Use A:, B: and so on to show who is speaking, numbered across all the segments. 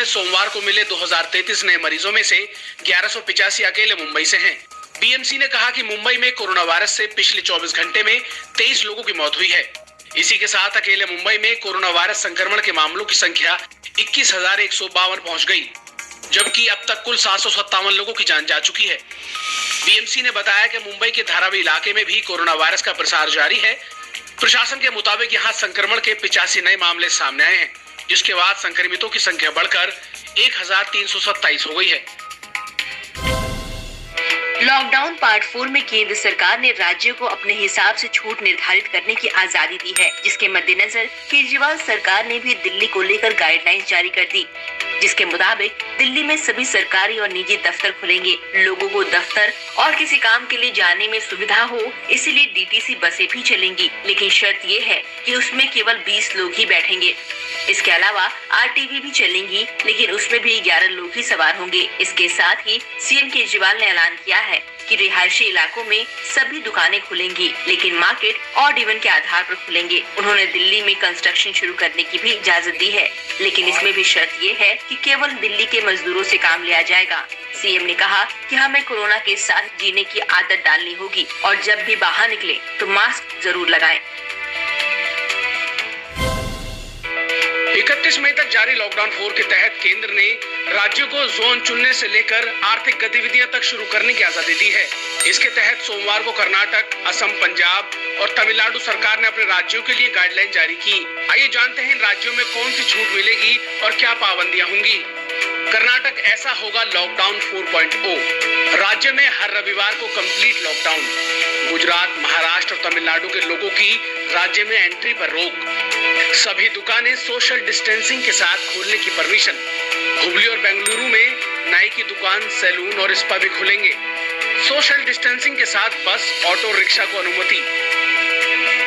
A: सोमवार को मिले 2033 नए मरीजों में से 1185 अकेले मुंबई से हैं। बीएमसी ने कहा कि मुंबई में कोरोना वायरस से पिछले 24 घंटे में 23 लोगों की मौत हुई है। इसी के साथ अकेले मुंबई में कोरोना वायरस संक्रमण के मामलों की संख्या 21,152 पहुंच गई, जबकि अब तक कुल 757 लोगों की जान जा चुकी है। बीएमसी ने बताया कि मुंबई के धारावी इलाके में भी कोरोना वायरस का प्रसार जारी है। प्रशासन के मुताबिक यहाँ संक्रमण के 85 नए मामले सामने आए हैं, जिसके बाद संक्रमितों की संख्या बढ़कर 1,327 हो गई है।
B: लॉकडाउन पार्ट 4 में केंद्र सरकार ने राज्यों को अपने हिसाब से छूट निर्धारित करने की आजादी दी है, जिसके मद्देनजर केजरीवाल सरकार ने भी दिल्ली को लेकर गाइडलाइंस जारी कर दी, जिसके मुताबिक दिल्ली में सभी सरकारी और निजी दफ्तर खुलेंगे। लोगों को दफ्तर और किसी काम के लिए जाने में सुविधा हो, इसीलिए डीटीसी बसें भी चलेंगी, लेकिन शर्त ये है कि उसमें केवल 20 लोग ही बैठेंगे। इसके अलावा आरटीवी भी चलेंगी, लेकिन उसमें भी 11 लोग ही सवार होंगे। इसके साथ ही सीएम केजरीवाल ने ऐलान किया है कि रिहायशी इलाकों में सभी दुकानें खुलेंगी, लेकिन मार्केट ऑड इवन के आधार पर खुलेंगे। उन्होंने दिल्ली में कंस्ट्रक्शन शुरू करने की भी इजाजत दी है, लेकिन इसमें भी शर्त ये है कि केवल दिल्ली के मजदूरों से काम लिया जाएगा। सीएम ने कहा कि हमें कोरोना के साथ जीने की आदत डालनी होगी और जब भी बाहर निकले तो मास्क जरूर लगाएं।
A: 31 मई तक जारी लॉकडाउन 4 के तहत केंद्र ने राज्यों को जोन चुनने से लेकर आर्थिक गतिविधियां तक शुरू करने की आजादी दी है। इसके तहत सोमवार को कर्नाटक, असम, पंजाब और तमिलनाडु सरकार ने अपने राज्यों के लिए गाइडलाइन जारी की। आइए जानते हैं इन राज्यों में कौन सी छूट मिलेगी और क्या पाबंदियां होंगी। कर्नाटक, ऐसा होगा लॉकडाउन 4.0। राज्य में हर रविवार को कंप्लीट लॉकडाउन। गुजरात, महाराष्ट्र और तमिलनाडु के लोगों की राज्य में एंट्री पर रोक। सभी दुकानें सोशल डिस्टेंसिंग के साथ खोलने की परमिशन। हुबली और बेंगलुरु में नाई की दुकान, सैलून और स्पा भी खुलेंगे। सोशल डिस्टेंसिंग के साथ बस, ऑटो रिक्शा को अनुमति।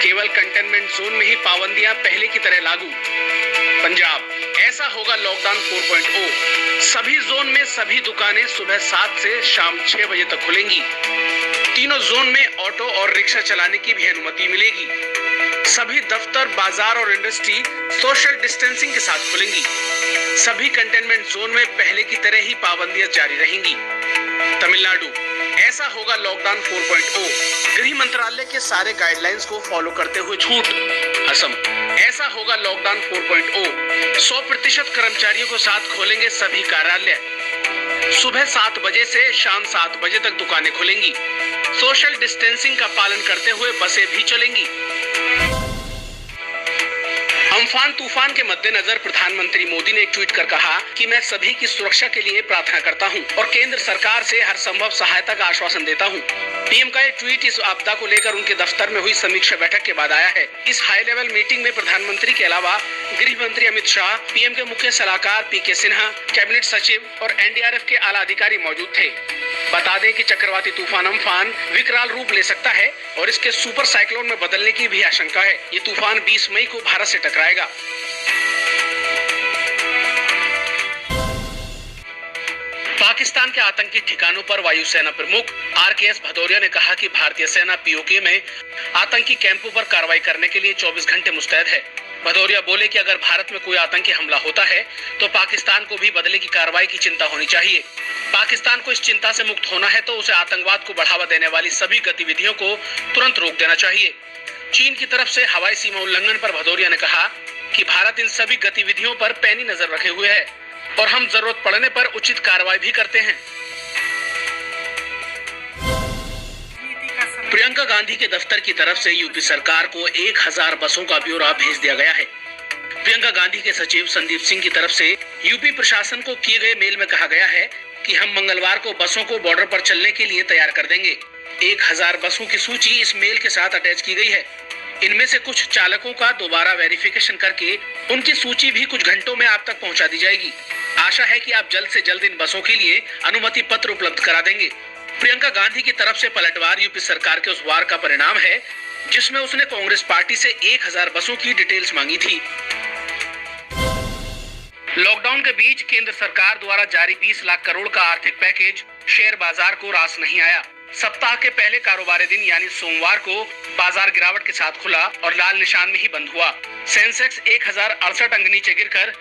A: केवल कंटेनमेंट जोन में ही पाबंदियां पहले की तरह लागू। पंजाब, ऐसा होगा लॉकडाउन 4.0। सभी जोन में सभी दुकानें सुबह 7 से शाम 6 बजे तक खुलेंगी। तीनों जोन में ऑटो और रिक्शा चलाने की भी अनुमति मिलेगी। सभी दफ्तर, बाजार और इंडस्ट्री सोशल डिस्टेंसिंग के साथ खुलेंगी। सभी कंटेनमेंट जोन में पहले की तरह ही पाबंदियां जारी रहेंगी। तमिलनाडु, ऐसा होगा लॉकडाउन 4.0। गृह मंत्रालय के सारे गाइडलाइंस को फॉलो करते हुए छूट। असम, ऐसा होगा लॉकडाउन 4.0। 100% कर्मचारियों के साथ खोलेंगे सभी कार्यालय। सुबह 7 बजे से शाम 7 बजे तक दुकानें खुलेंगी। सोशल डिस्टेंसिंग का पालन करते हुए बसें भी चलेंगी। अम्फान तूफान के मद्देनजर प्रधानमंत्री मोदी ने एक ट्वीट कर कहा कि मैं सभी की सुरक्षा के लिए प्रार्थना करता हूं और केंद्र सरकार से हर संभव सहायता का आश्वासन देता हूं। पीएम का ये ट्वीट इस आपदा को लेकर उनके दफ्तर में हुई समीक्षा बैठक के बाद आया है। इस हाई लेवल मीटिंग में प्रधानमंत्री के अलावा गृह मंत्री अमित शाह, पीएम के मुख्य सलाहकार पीके सिन्हा, कैबिनेट सचिव और एनडीआरएफ के आला अधिकारी मौजूद थे। बता दें कि चक्रवाती तूफान अम्फान विकराल रूप ले सकता है और इसके सुपर साइक्लोन में बदलने की भी आशंका है। ये तूफान 20 मई को भारत से टकराएगा। पाकिस्तान के आतंकी ठिकानों पर वायुसेना प्रमुख आरकेएस भदौरिया ने कहा कि भारतीय सेना पीओके में आतंकी कैंपों पर कार्रवाई करने के लिए 24 घंटे मुस्तैद है। भदौरिया बोले कि अगर भारत में कोई आतंकी हमला होता है तो पाकिस्तान को भी बदले की कार्रवाई की चिंता होनी चाहिए। पाकिस्तान को इस चिंता से मुक्त होना है तो उसे आतंकवाद को बढ़ावा देने वाली सभी गतिविधियों को तुरंत रोक देना चाहिए। चीन की तरफ से हवाई सीमा उल्लंघन पर भदौरिया ने कहा कि भारत इन सभी गतिविधियों पर पैनी नजर रखे हुए है और हम जरूरत पड़ने पर उचित कार्रवाई भी करते हैं। प्रियंका गांधी के दफ्तर की तरफ से यूपी सरकार को 1000 बसों का ब्यौरा भेज दिया गया है। प्रियंका गांधी के सचिव संदीप सिंह की तरफ से यूपी प्रशासन को किए गए मेल में कहा गया है कि हम मंगलवार को बसों को बॉर्डर पर चलने के लिए तैयार कर देंगे। 1000 बसों की सूची इस मेल के साथ अटैच की गई है। इनमें से कुछ चालकों का दोबारा वेरिफिकेशन करके उनकी सूची भी कुछ घंटों में आप तक पहुंचा दी जाएगी। आशा है कि आप जल्द से जल्द इन बसों के लिए अनुमति पत्र उपलब्ध करा देंगे। प्रियंका गांधी की तरफ से पलटवार यूपी सरकार के उस वार का परिणाम है जिसमें उसने कांग्रेस पार्टी से 1000 बसों की डिटेल्स मांगी थी। लॉकडाउन के बीच केंद्र सरकार द्वारा जारी 20 लाख करोड़ का आर्थिक पैकेज शेयर बाजार को रास नहीं आया। सप्ताह के पहले कारोबारी दिन यानी सोमवार को बाजार गिरावट के साथ खुला और लाल निशान में ही बंद हुआ। सेंसेक्स 1068 अंक नीचे गिरकर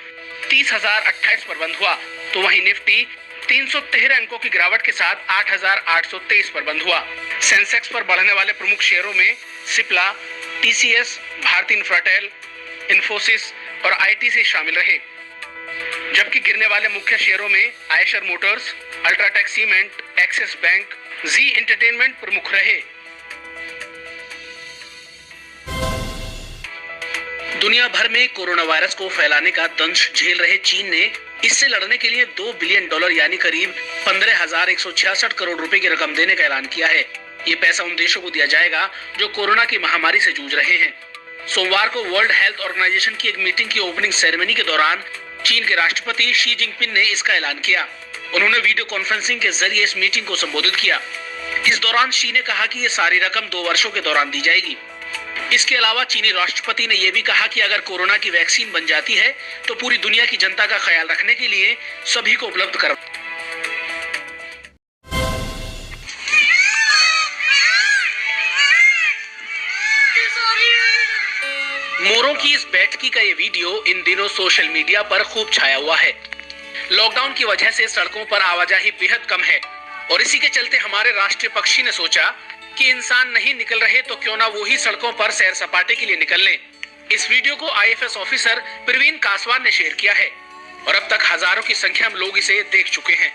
A: 30,028 पर बंद हुआ, तो वहीं निफ्टी 313 अंकों की गिरावट के साथ 8,823 पर बंद हुआ। सेंसेक्स पर बढ़ने वाले प्रमुख शेयरों में सिप्ला, टीसीएस, भारती इन्फ्राटेल, इन्फोसिस और आईटीसी शामिल रहे, जबकि गिरने वाले मुख्य शेयरों में Eicher Motors, UltraTech Cement, Axis Bank, Zee Entertainment प्रमुख रहे। दुनिया भर में कोरोना वायरस को फैलाने का दंश झेल रहे चीन ने इससे लड़ने के लिए $2 बिलियन यानी करीब 15,166 करोड़ रुपए की रकम देने का ऐलान किया है। ये पैसा उन देशों को दिया जाएगा जो कोरोना की महामारी से जूझ रहे हैं। सोमवार को वर्ल्ड हेल्थ ऑर्गेनाइजेशन की एक मीटिंग की ओपनिंग सेरेमनी के दौरान चीन के राष्ट्रपति शी जिनपिंग ने इसका ऐलान किया। उन्होंने वीडियो कॉन्फ्रेंसिंग के जरिए इस मीटिंग को संबोधित किया। इस दौरान शी ने कहा कि ये सारी रकम 2 वर्षों के दौरान दी जाएगी। इसके अलावा चीनी राष्ट्रपति ने यह भी कहा कि अगर कोरोना की वैक्सीन बन जाती है तो पूरी दुनिया की जनता का ख्याल रखने के लिए सभी को उपलब्ध करा। मोरों की इस बैठकी का ये वीडियो इन दिनों सोशल मीडिया पर खूब छाया हुआ है। लॉकडाउन की वजह से सड़कों पर आवाजाही बेहद कम है और इसी के चलते हमारे राष्ट्रीय पक्षी ने सोचा कि इंसान नहीं निकल रहे तो क्यों ना वो ही सड़कों पर सैर सपाटे के लिए निकल लें। इस वीडियो को आईएफएस ऑफिसर प्रवीण कासवान ने शेयर किया है और अब तक हजारों की संख्या में लोग इसे देख चुके हैं।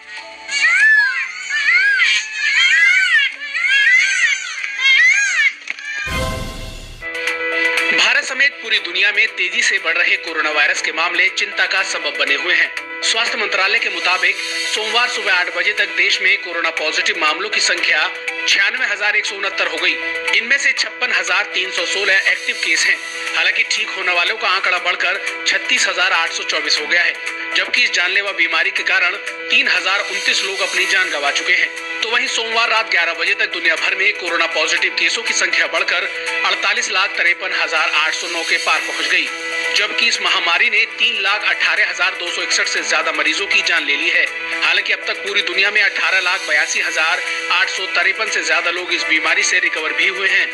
A: भारत समेत पूरी दुनिया में तेजी से बढ़ रहे कोरोना वायरस के मामले चिंता का सबब बने हुए हैं। स्वास्थ्य मंत्रालय के मुताबिक सोमवार सुबह 8 बजे तक देश में कोरोना पॉजिटिव मामलों की संख्या 96,169 हो गई। इनमें से 56,316 एक्टिव केस हैं। हालांकि ठीक होने वालों का आंकड़ा बढ़कर 36,824 हो गया है, जबकि इस जानलेवा बीमारी के कारण 3,029 लोग अपनी जान गंवा चुके हैं। तो वहीं सोमवार रात 11 बजे तक दुनिया भर में कोरोना पॉजिटिव केसों की संख्या बढ़कर 48,53,809 के पार पहुंच गई, जबकि इस महामारी ने 3,18,261 से ज्यादा मरीजों की जान ले ली है। हालांकि अब तक पूरी दुनिया में 18,82,853 से ज्यादा लोग इस बीमारी से रिकवर भी हुए हैं।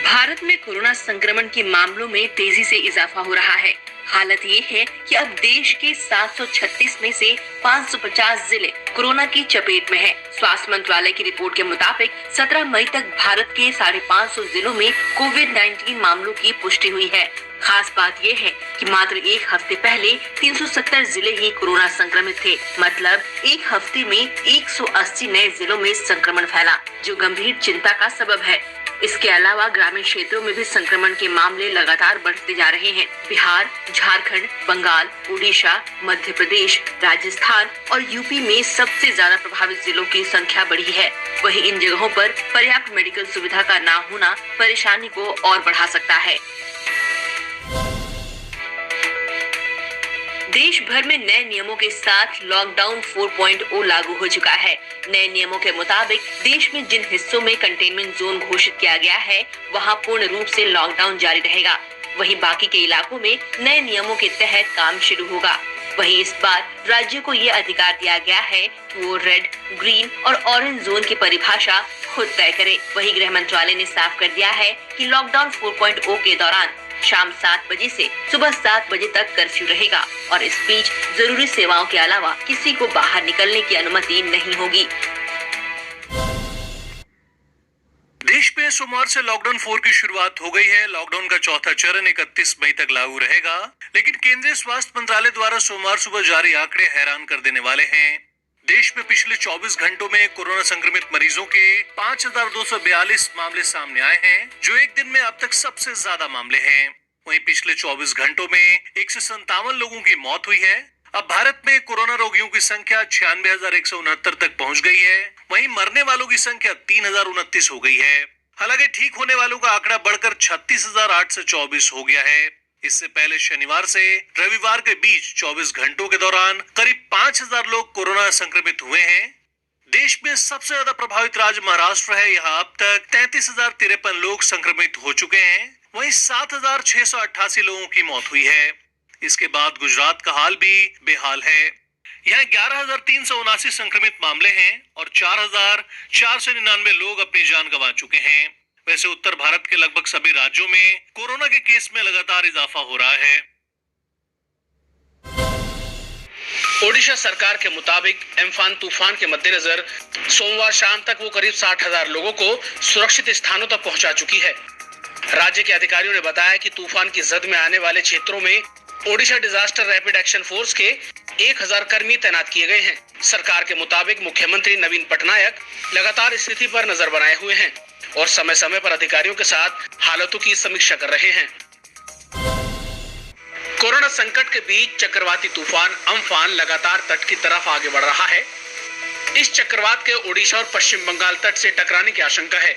B: भारत में कोरोना संक्रमण के मामलों में तेजी से इजाफा हो रहा है। हालत ये है कि अब देश के 736 में से 550 जिले कोरोना की चपेट में हैं। स्वास्थ्य मंत्रालय की रिपोर्ट के मुताबिक 17 मई तक भारत के 550 जिलों में कोविड-19 मामलों की पुष्टि हुई है। खास बात यह है कि मात्र एक हफ्ते पहले 370 जिले ही कोरोना संक्रमित थे। मतलब एक हफ्ते में 180 नए जिलों में संक्रमण फैला, जो गंभीर चिंता का सबब है। इसके अलावा ग्रामीण क्षेत्रों में भी संक्रमण के मामले लगातार बढ़ते जा रहे हैं। बिहार, झारखंड, बंगाल, उड़ीसा, मध्य प्रदेश, राजस्थान और यूपी में सबसे ज्यादा प्रभावित जिलों की संख्या बढ़ी है। वहीं इन जगहों पर पर्याप्त मेडिकल सुविधा का न होना परेशानी को और बढ़ा सकता है। देश भर में नए नियमों के साथ लॉकडाउन 4.0 लागू हो चुका है। नए नियमों के मुताबिक देश में जिन हिस्सों में कंटेनमेंट जोन घोषित किया गया है, वहां पूर्ण रूप से लॉकडाउन जारी रहेगा। वहीं बाकी के इलाकों में नए नियमों के तहत काम शुरू होगा। वहीं इस बार राज्य को ये अधिकार दिया गया है कि वो रेड, ग्रीन और ऑरेंज जोन की परिभाषा खुद तय करे। वहीं गृह मंत्रालय ने साफ कर दिया है कि लॉकडाउन 4.0 के दौरान शाम 7 बजे से सुबह 7 बजे तक कर्फ्यू रहेगा और इस बीच जरूरी सेवाओं के अलावा किसी को बाहर निकलने की अनुमति नहीं होगी।
C: देश में सोमवार से लॉकडाउन 4 की शुरुआत हो गई है। लॉकडाउन का चौथा चरण 31 मई तक लागू रहेगा, लेकिन केंद्रीय स्वास्थ्य मंत्रालय द्वारा सोमवार सुबह जारी आंकड़े हैरान कर देने वाले हैं। देश में पिछले 24 घंटों में कोरोना संक्रमित मरीजों के 5,242 मामले सामने आए हैं, जो एक दिन में अब तक सबसे ज्यादा मामले हैं। वहीं पिछले 24 घंटों में 157 लोगों की मौत हुई है। अब भारत में कोरोना रोगियों की संख्या 96,169 तक पहुंच गई है। वहीं मरने वालों की संख्या 3,029 हो गई है। हालांकि ठीक होने वालों का आंकड़ा बढ़कर 36,824 हो गया है। इससे पहले शनिवार से रविवार के बीच 24 घंटों के दौरान करीब 5,000 लोग कोरोना संक्रमित हुए हैं। देश में सबसे ज्यादा प्रभावित राज्य महाराष्ट्र है। यहाँ अब तक 33,053 लोग संक्रमित हो चुके हैं। वहीं 7,688 लोगों की मौत हुई है। इसके बाद गुजरात का हाल भी बेहाल है। यहाँ 11,379 संक्रमित मामले हैं और 4,499 लोग अपनी जान गंवा चुके हैं। वैसे उत्तर भारत के लगभग सभी राज्यों में कोरोना के केस में लगातार इजाफा हो रहा है।
A: ओडिशा सरकार के मुताबिक एम्फान तूफान के मद्देनजर सोमवार शाम तक वो करीब 60,000 लोगों को सुरक्षित स्थानों तक पहुंचा चुकी है। राज्य के अधिकारियों ने बताया कि तूफान की जद में आने वाले क्षेत्रों में Odisha disaster rapid action force के 1000 कर्मी तैनात किए गए हैं। सरकार के मुताबिक मुख्यमंत्री नवीन पटनायक लगातार स्थिति पर नजर बनाए हुए हैं और समय समय पर अधिकारियों के साथ हालातों की समीक्षा कर रहे हैं। कोरोना संकट के बीच चक्रवाती तूफान अम्फान लगातार तट की तरफ आगे बढ़ रहा है। इस चक्रवात के ओडिशा और पश्चिम बंगाल तट से टकराने की आशंका है।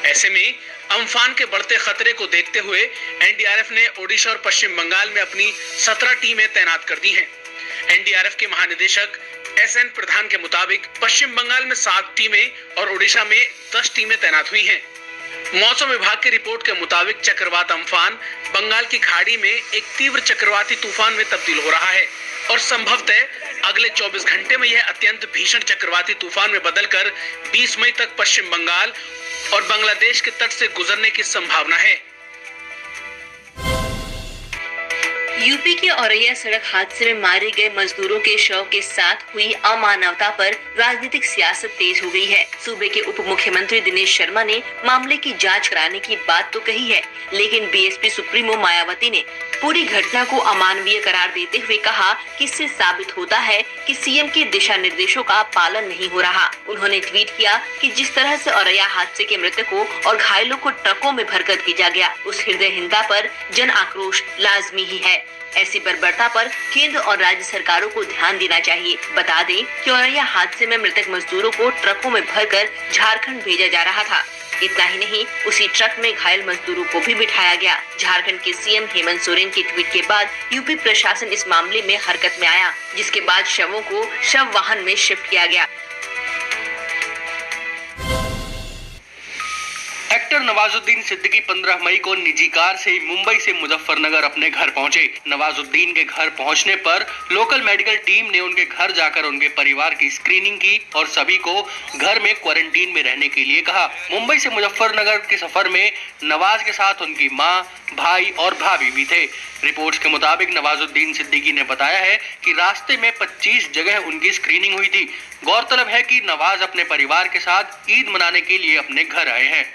A: ऐसे में अम्फान के बढ़ते खतरे को देखते हुए एनडीआरएफ ने ओडिशा और पश्चिम बंगाल में अपनी 17 टीमें तैनात कर दी हैं। एनडीआरएफ के महानिदेशक एसएन प्रधान के मुताबिक पश्चिम बंगाल में 7 टीमें और ओडिशा में 10 टीमें तैनात हुई हैं। मौसम विभाग की रिपोर्ट के मुताबिक चक्रवात अम्फान बंगाल की खाड़ी में एक तीव्र चक्रवाती तूफान में तब्दील हो रहा है और संभवतः अगले 24 घंटे में यह अत्यंत भीषण चक्रवाती तूफान में बदलकर 20 मई तक पश्चिम बंगाल और बांग्लादेश के तट से गुजरने की संभावना है।
B: यूपी के औरैया सड़क हादसे में मारे गए मजदूरों के शव के साथ हुई अमानवता पर राजनीतिक सियासत तेज हो गई है। सूबे के उप मुख्यमंत्री दिनेश शर्मा ने मामले की जांच कराने की बात तो कही है, लेकिन बीएसपी सुप्रीमो मायावती ने पूरी घटना को अमानवीय करार देते हुए कहा कि इससे साबित होता है कि सीएम के दिशा निर्देशों का पालन नहीं हो रहा। उन्होंने ट्वीट किया कि जिस तरह से औरैया हादसे के मृतकों और घायलों को ट्रकों में भरकर भेजा गया, उस हृदयहीनता पर जन आक्रोश लाजमी ही है। ऐसी बर्बरता पर केंद्र और राज्य सरकारों को ध्यान देना चाहिए। बता दें कि औरैया हादसे में मृतक मजदूरों को ट्रकों में भरकर झारखंड भेजा जा रहा था। इतना ही नहीं, उसी ट्रक में घायल मजदूरों को भी बिठाया गया। झारखंड के सीएम हेमंत सोरेन के ट्वीट के बाद यूपी प्रशासन इस मामले में हरकत में आया, जिसके बाद शवों को शव वाहन में शिफ्ट किया गया।
C: एक्टर नवाजुद्दीन सिद्दीकी 15 मई को निजी कार से मुंबई से मुजफ्फरनगर अपने घर पहुंचे। नवाजुद्दीन के घर पहुंचने पर लोकल मेडिकल टीम ने उनके घर जाकर उनके परिवार की स्क्रीनिंग की और सभी को घर में क्वारंटीन में रहने के लिए कहा। मुंबई से मुजफ्फरनगर के सफर में नवाज के साथ उनकी मां, भाई और भाभी भी थे। रिपोर्ट्स के मुताबिक नवाजुद्दीन सिद्दीकी ने बताया है कि रास्ते में 25 जगह उनकी स्क्रीनिंग हुई थी। गौरतलब है कि नवाज अपने परिवार के साथ ईद मनाने के लिए अपने घर आए हैं।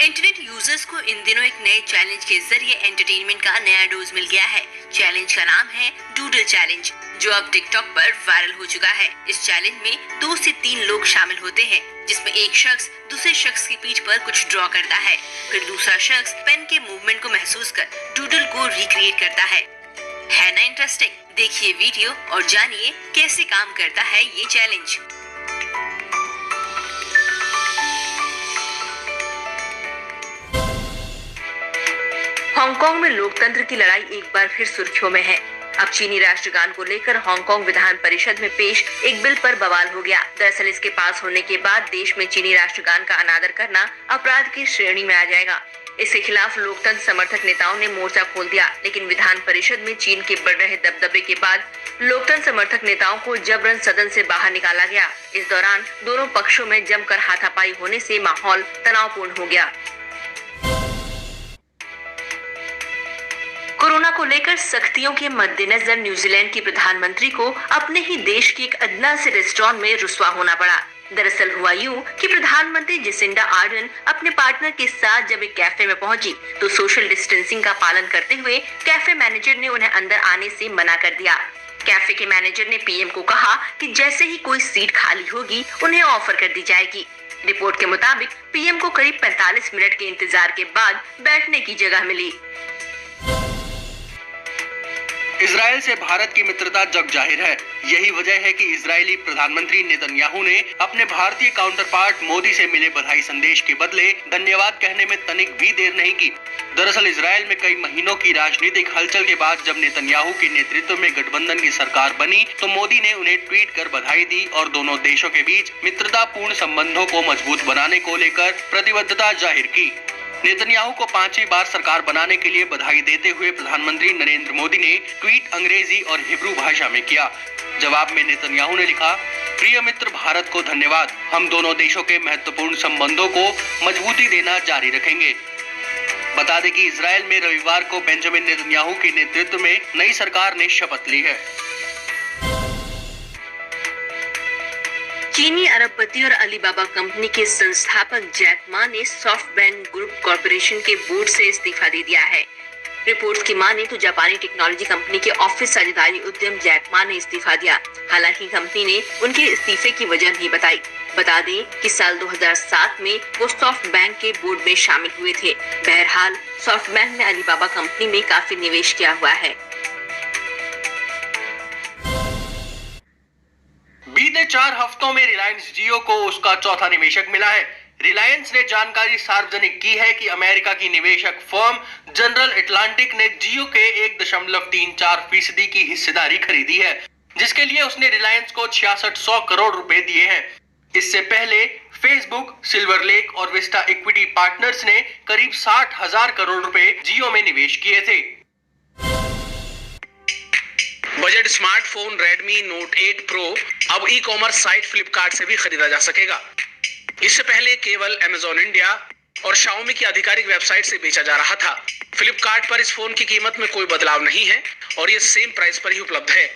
B: इंटरनेट यूजर्स को इन दिनों एक नए चैलेंज के जरिए एंटरटेनमेंट का नया डोज मिल गया है। चैलेंज का नाम है डूडल चैलेंज, जो अब टिकटॉक पर वायरल हो चुका है। इस चैलेंज में 2 से 3 लोग शामिल होते हैं, जिसमें एक शख्स दूसरे शख्स की पीठ पर कुछ ड्रॉ करता है, फिर दूसरा शख्स पेन के मूवमेंट को महसूस कर डूडल को रिक्रिएट करता है ना इंटरेस्टिंग? देखिए वीडियो और जानिए कैसे काम करता है ये चैलेंज। हांगकांग में लोकतंत्र की लड़ाई एक बार फिर सुर्खियों में है। अब चीनी राष्ट्रगान को लेकर हांगकांग विधान परिषद में पेश एक बिल पर बवाल हो गया। दरअसल इसके पास होने के बाद देश में चीनी राष्ट्रगान का अनादर करना अपराध की श्रेणी में आ जाएगा। इसके खिलाफ लोकतंत्र समर्थक नेताओं ने मोर्चा खोल दिया, लेकिन विधान परिषद में चीन के बढ़ रहे दबदबे के बाद लोकतंत्र समर्थक नेताओं को जबरन सदन से बाहर निकाला गया। इस दौरान दोनों पक्षों में जमकर हाथापाई होने से माहौल तनावपूर्ण हो गया। कोरोना को लेकर सख्तियों के मद्देनजर न्यूजीलैंड की प्रधानमंत्री को अपने ही देश के एक अदना से रेस्टोरेंट में रुस्वा होना पड़ा। दरअसल हुआ यूं कि प्रधानमंत्री जेसिंडा आर्डर्न अपने पार्टनर के साथ जब एक कैफे में पहुंची तो सोशल डिस्टेंसिंग का पालन करते हुए कैफे मैनेजर ने उन्हें अंदर आने से मना कर दिया। कैफे के मैनेजर ने पीएम को कहा कि जैसे ही कोई सीट खाली होगी उन्हें ऑफर कर दी जाएगी। रिपोर्ट के मुताबिक पीएम को करीब 45 मिनट के इंतजार के बाद बैठने की जगह मिली।
C: इजराइल से भारत की मित्रता जग जाहिर है। यही वजह है कि इजरायली प्रधानमंत्री नेतन्याहू ने अपने भारतीय काउंटर पार्ट मोदी से मिले बधाई संदेश के बदले धन्यवाद कहने में तनिक भी देर नहीं की। दरअसल इजराइल में कई महीनों की राजनीतिक हलचल के बाद जब नेतन्याहू के नेतृत्व में गठबंधन की सरकार बनी तो मोदी ने उन्हें ट्वीट कर बधाई दी और दोनों देशों के बीच मित्रतापूर्ण संबंधों को मजबूत बनाने को लेकर प्रतिबद्धता जाहिर की। नेतन्याहू को 5वीं बार सरकार बनाने के लिए बधाई देते हुए प्रधानमंत्री नरेंद्र मोदी ने ट्वीट अंग्रेजी और हिब्रू भाषा में किया। जवाब में नेतन्याहू ने लिखा, प्रिय मित्र भारत को धन्यवाद, हम दोनों देशों के महत्वपूर्ण संबंधों को मजबूती देना जारी रखेंगे।
D: बता दें कि इजराइल में रविवार को बेंजामिन नेतन्याहू के नेतृत्व में नई सरकार ने शपथ ली है।
B: चीनी अरबपति और अलीबाबा कंपनी के संस्थापक जैक मा ने सॉफ्टबैंक ग्रुप कॉरपोरेशन के बोर्ड से इस्तीफा दे दिया है। रिपोर्ट्स की माने तो जापानी टेक्नोलॉजी कंपनी के ऑफिस साझेदारी उद्यम जैक मा ने इस्तीफा दिया। हालांकि कंपनी ने उनके इस्तीफे की वजह नहीं बताई। बता दें कि साल 2007 में वो सॉफ्टबैंक के बोर्ड में शामिल हुए थे। बहरहाल सॉफ्टबैंक ने अलीबाबा कंपनी में काफी निवेश किया हुआ है।
D: बीते 4 हफ्तों में रिलायंस जियो को उसका चौथा निवेशक मिला है। रिलायंस ने जानकारी सार्वजनिक की है कि अमेरिका की निवेशक फर्म जनरल अटलांटिक ने जियो के 1.34% की हिस्सेदारी खरीदी है, जिसके लिए उसने रिलायंस को 6600 करोड़ रुपए दिए हैं। इससे पहले फेसबुक, सिल्वर लेक और विस्टा इक्विटी पार्टनर्स ने करीब 60,000 करोड़ रुपए जियो में निवेश किए थे।
A: Budget smartphone Redmi Note 8 Pro अब ई-कॉमर्स साइट फ्लिपकार्ट से भी खरीदा जा सकेगा। इससे पहले केवल Amazon इंडिया और Xiaomi की आधिकारिक वेबसाइट से बेचा जा रहा था। फ्लिपकार्ट पर इस फोन की कीमत में कोई बदलाव नहीं है और ये सेम प्राइस पर ही उपलब्ध है।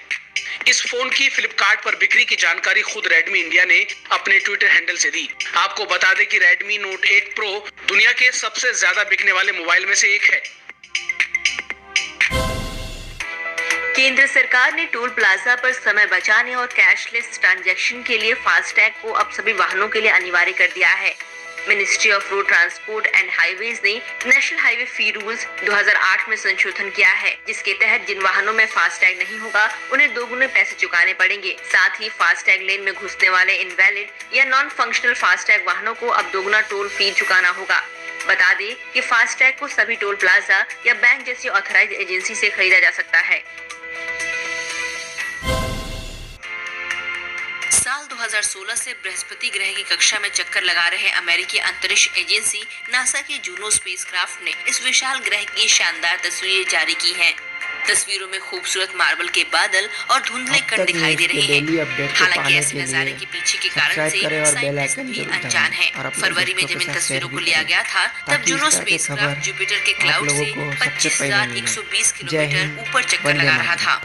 A: इस फोन की फ्लिपकार्ट पर बिक्री की जानकारी खुद Redmi इंडिया ने अपने ट्विटर हैंडल से दी। आपको बता दें कि Redmi Note 8 Pro दुनिया के सबसे ज्यादा बिकने वाले मोबाइल में से एक है।
B: केंद्र सरकार ने टोल प्लाजा पर समय बचाने और कैशलेस ट्रांजैक्शन के लिए फास्टैग को अब सभी वाहनों के लिए अनिवार्य कर दिया है। Ministry of road transport and highways ने नेशनल हाईवे फी रूल्स 2008 में संशोधन किया है, जिसके तहत जिन वाहनों में फास्टैग नहीं होगा उन्हें दोगुने पैसे चुकाने पड़ेंगे। साथ ही फास्टैग लेन में घुसने वाले इनवैलिड या नॉन फंक्शनल फास्टैग वाहनों को अब दोगुना टोल फी चुकाना होगा। बता दें कि फास्टैग को सभी टोल प्लाजा या बैंक जैसी ऑथराइज एजेंसी से खरीदा जा सकता है। साल 2016 से बृहस्पति ग्रह की कक्षा में चक्कर लगा रहे अमेरिकी अंतरिक्ष एजेंसी नासा के जूनो स्पेसक्राफ्ट ने इस विशाल ग्रह की शानदार तस्वीरें जारी की हैं। तस्वीरों में खूबसूरत मार्बल के बादल और धुंधले कण दिखाई दे रहे हैं। हालांकि ऐसे नजारे के पीछे के कारण से साइंटिस्ट भी अनजान है। फरवरी में जब इन तस्वीरों को लिया गया था तब जूनो स्पेसक्राफ्ट जुपिटर के क्लाउड से 25,120 किलोमीटर ऊपर चक्कर लगा रहा था।